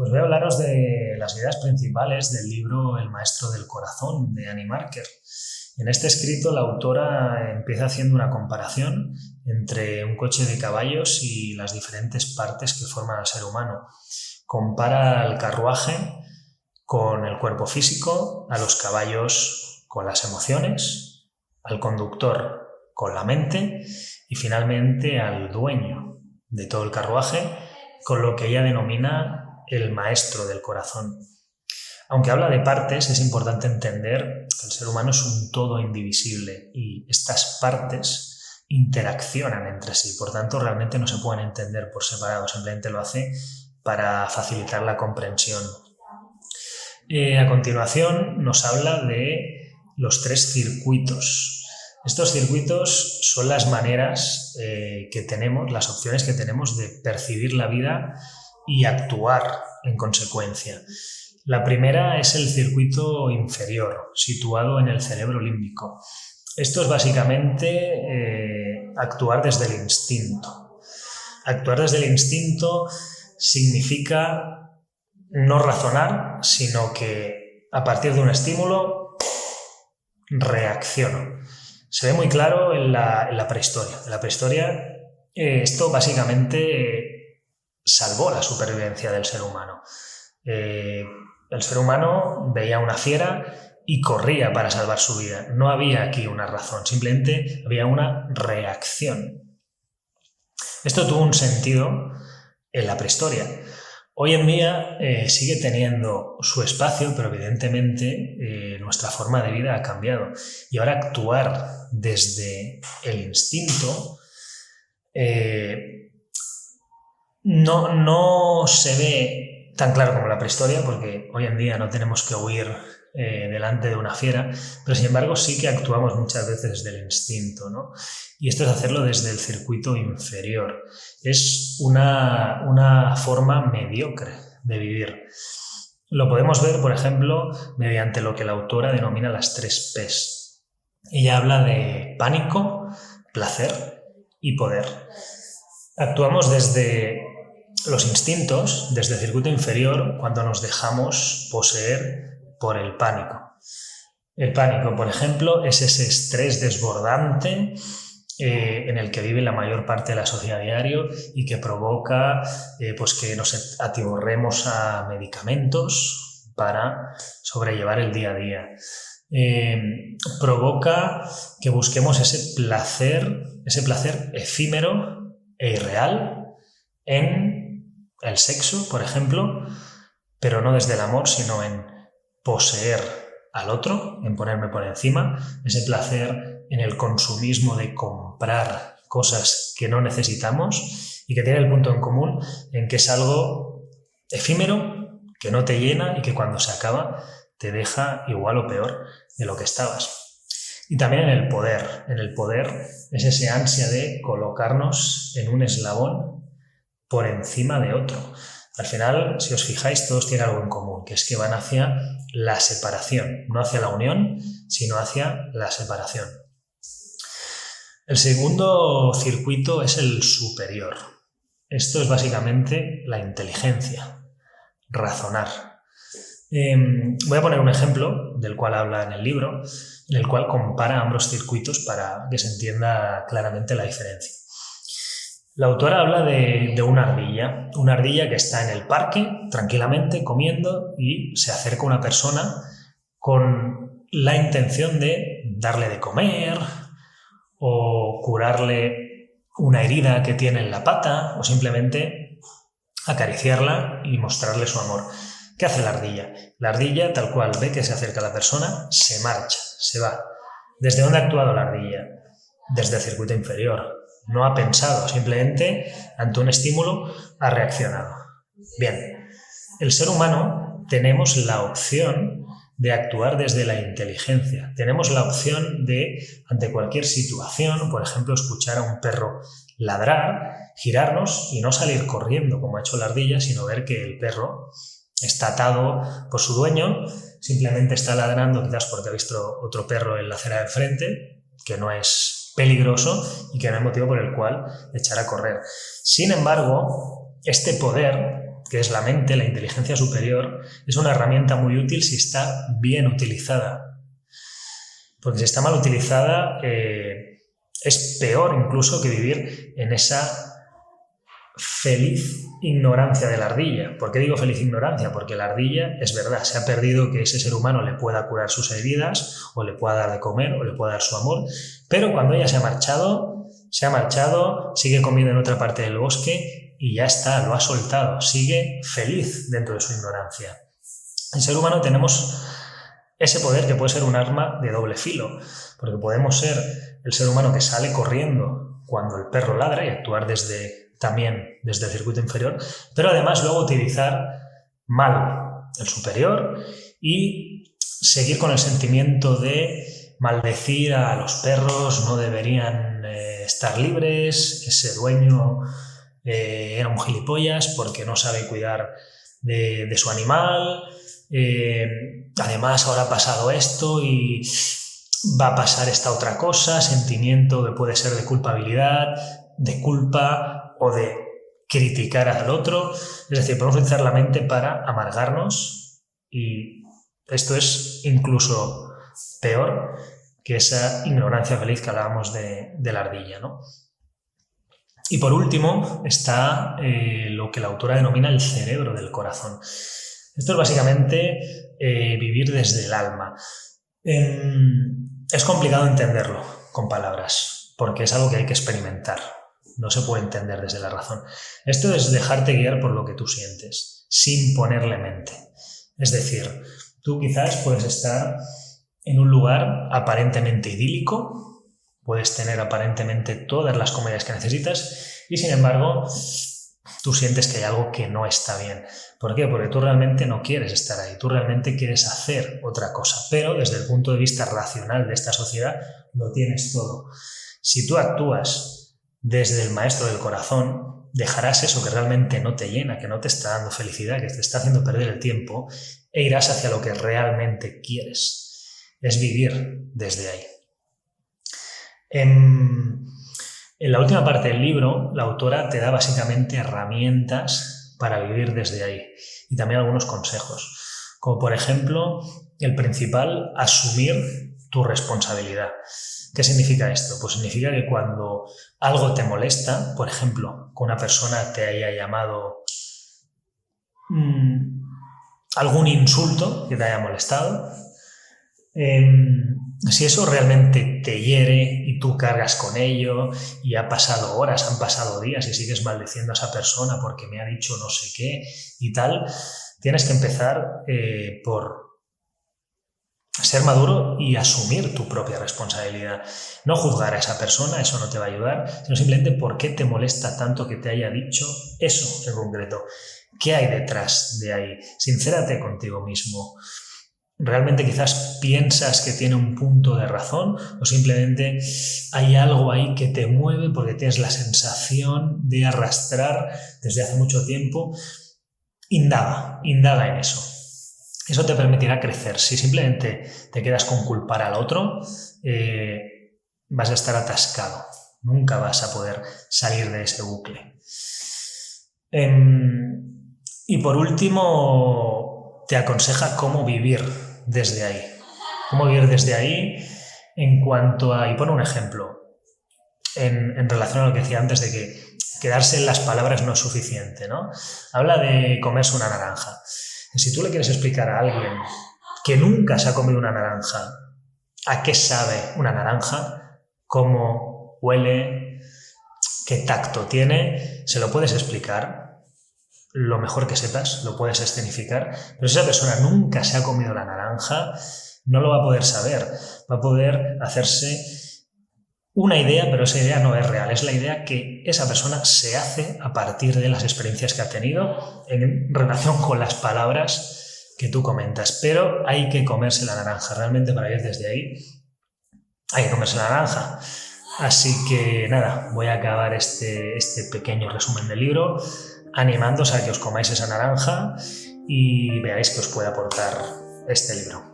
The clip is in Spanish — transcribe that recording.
Pues voy a hablaros de las ideas principales del libro El maestro del corazón, de Annie Marker. En este escrito la autora empieza haciendo una comparación entre un coche de caballos y las diferentes partes que forman al ser humano. Compara al carruaje con el cuerpo físico, a los caballos con las emociones, al conductor con la mente y finalmente al dueño de todo el carruaje con lo que ella denomina el maestro del corazón. Aunque habla de partes, es importante entender que el ser humano es un todo indivisible y estas partes interaccionan entre sí, por tanto realmente no se pueden entender por separado, simplemente lo hace para facilitar la comprensión. A continuación nos habla de los 3 circuitos. Estos circuitos son las maneras que tenemos, las opciones que tenemos de percibir la vida y actuar en consecuencia. La primera es el circuito inferior, situado en el cerebro límbico. Esto es básicamente actuar desde el instinto. Actuar desde el instinto significa no razonar, sino que a partir de un estímulo reacciono. Se ve muy claro en la prehistoria. En la prehistoria esto básicamente salvó la supervivencia del ser humano. El ser humano veía una fiera y corría para salvar su vida. No había aquí una razón, simplemente había una reacción. Esto tuvo un sentido en la prehistoria. Hoy en día sigue teniendo su espacio, pero evidentemente nuestra forma de vida ha cambiado. Y ahora actuar desde el instinto no se ve tan claro como la prehistoria, porque hoy en día no tenemos que huir delante de una fiera, pero sin embargo sí que actuamos muchas veces desde el instinto, ¿no? Y esto es hacerlo desde el circuito inferior. Es una forma mediocre de vivir. Lo podemos ver, por ejemplo, mediante lo que la autora denomina las 3 P's. Ella habla de pánico, placer y poder. Actuamos desde los instintos, desde el circuito inferior, cuando nos dejamos poseer por el pánico. El pánico, por ejemplo, es ese estrés desbordante en el que vive la mayor parte de la sociedad a diario y que provoca pues que nos atiborremos a medicamentos para sobrellevar el día a día. Provoca que busquemos ese placer efímero e irreal en el sexo, por ejemplo, pero no desde el amor, sino en poseer al otro, en ponerme por encima, ese placer en el consumismo de comprar cosas que no necesitamos y que tiene el punto en común en que es algo efímero, que no te llena y que cuando se acaba te deja igual o peor de lo que estabas. Y también en el poder. En el poder es ese ansia de colocarnos en un eslabón por encima de otro. Al final, si os fijáis, todos tienen algo en común, que es que van hacia la separación, no hacia la unión, sino hacia la separación. El segundo circuito es el superior. Esto es básicamente la inteligencia, razonar. Voy a poner un ejemplo del cual habla en el libro, en el cual compara ambos circuitos para que se entienda claramente la diferencia. La autora habla de una ardilla que está en el parque tranquilamente comiendo y se acerca una persona con la intención de darle de comer o curarle una herida que tiene en la pata o simplemente acariciarla y mostrarle su amor. ¿Qué hace la ardilla? La ardilla, tal cual ve que se acerca la persona, se marcha, se va. ¿Desde dónde ha actuado la ardilla? Desde el circuito inferior. No ha pensado, simplemente ante un estímulo ha reaccionado. Bien, el ser humano tenemos la opción de actuar desde la inteligencia. Tenemos la opción de, ante cualquier situación, por ejemplo, escuchar a un perro ladrar, girarnos y no salir corriendo como ha hecho la ardilla, sino ver que el perro está atado por su dueño, simplemente está ladrando quizás porque ha visto otro perro en la acera de enfrente, que no es peligroso y que no hay motivo por el cual echar a correr. Sin embargo, este poder que es la mente, la inteligencia superior, es una herramienta muy útil si está bien utilizada. Porque si está mal utilizada, es peor incluso que vivir en esa feliz ignorancia de la ardilla. ¿Por qué digo feliz ignorancia? Porque la ardilla, es verdad, se ha perdido que ese ser humano le pueda curar sus heridas, o le pueda dar de comer, o le pueda dar su amor, pero cuando ella se ha marchado, sigue comiendo en otra parte del bosque y ya está, lo ha soltado, sigue feliz dentro de su ignorancia. El ser humano tenemos ese poder que puede ser un arma de doble filo, porque podemos ser el ser humano que sale corriendo cuando el perro ladra y actuar también desde el circuito inferior, pero además luego utilizar mal el superior y seguir con el sentimiento de maldecir a los perros, no deberían estar libres, ese dueño era un gilipollas porque no sabe cuidar de su animal, además ahora ha pasado esto y va a pasar esta otra cosa, sentimiento que puede ser de culpabilidad, de culpa o de criticar al otro. Es decir, podemos utilizar la mente para amargarnos y esto es incluso peor que esa ignorancia feliz que hablábamos de la ardilla, ¿no? Y por último está lo que la autora denomina el cerebro del corazón. Esto es básicamente vivir desde el alma. Es complicado entenderlo con palabras, porque es algo que hay que experimentar. No se puede entender desde la razón. Esto es dejarte guiar por lo que tú sientes, sin ponerle mente. Es decir, tú quizás puedes estar en un lugar aparentemente idílico, puedes tener aparentemente todas las comodidades que necesitas y, sin embargo, tú sientes que hay algo que no está bien. ¿Por qué? Porque tú realmente no quieres estar ahí, tú realmente quieres hacer otra cosa, pero desde el punto de vista racional de esta sociedad lo tienes todo. Si tú actúas desde el maestro del corazón, dejarás eso que realmente no te llena, que no te está dando felicidad, que te está haciendo perder el tiempo, e irás hacia lo que realmente quieres. Es vivir desde ahí. En la última parte del libro, la autora te da básicamente herramientas para vivir desde ahí y también algunos consejos, como por ejemplo, el principal, asumir tu responsabilidad. ¿Qué significa esto? Pues significa que cuando algo te molesta, por ejemplo, que una persona te haya llamado algún insulto que te haya molestado, si eso realmente te hiere y tú cargas con ello y ha pasado horas, han pasado días y sigues maldiciendo a esa persona porque me ha dicho no sé qué y tal, tienes que empezar por ser maduro y asumir tu propia responsabilidad. No juzgar a esa persona, eso no te va a ayudar, sino simplemente por qué te molesta tanto que te haya dicho eso en concreto. ¿Qué hay detrás de ahí? Sincérate contigo mismo. ¿Realmente quizás piensas que tiene un punto de razón o simplemente hay algo ahí que te mueve porque tienes la sensación de arrastrar desde hace mucho tiempo? Indaga en eso. Eso te permitirá crecer. Si simplemente te quedas con culpar al otro, vas a estar atascado. Nunca vas a poder salir de ese bucle. Y por último, te aconseja cómo vivir desde ahí. Cómo vivir desde ahí en cuanto a... Y pone un ejemplo en relación a lo que decía antes de que quedarse en las palabras no es suficiente, ¿no? Habla de comerse una naranja. Si tú le quieres explicar a alguien que nunca se ha comido una naranja, a qué sabe una naranja, cómo huele, qué tacto tiene, se lo puedes explicar lo mejor que sepas, lo puedes escenificar, pero si esa persona nunca se ha comido la naranja, no lo va a poder saber, va a poder hacerse una idea, pero esa idea no es real, es la idea que esa persona se hace a partir de las experiencias que ha tenido en relación con las palabras que tú comentas. Pero hay que comerse la naranja, realmente para ir desde ahí hay que comerse la naranja. Así que nada, voy a acabar este pequeño resumen del libro animándoos a que os comáis esa naranja y veáis que os puede aportar este libro.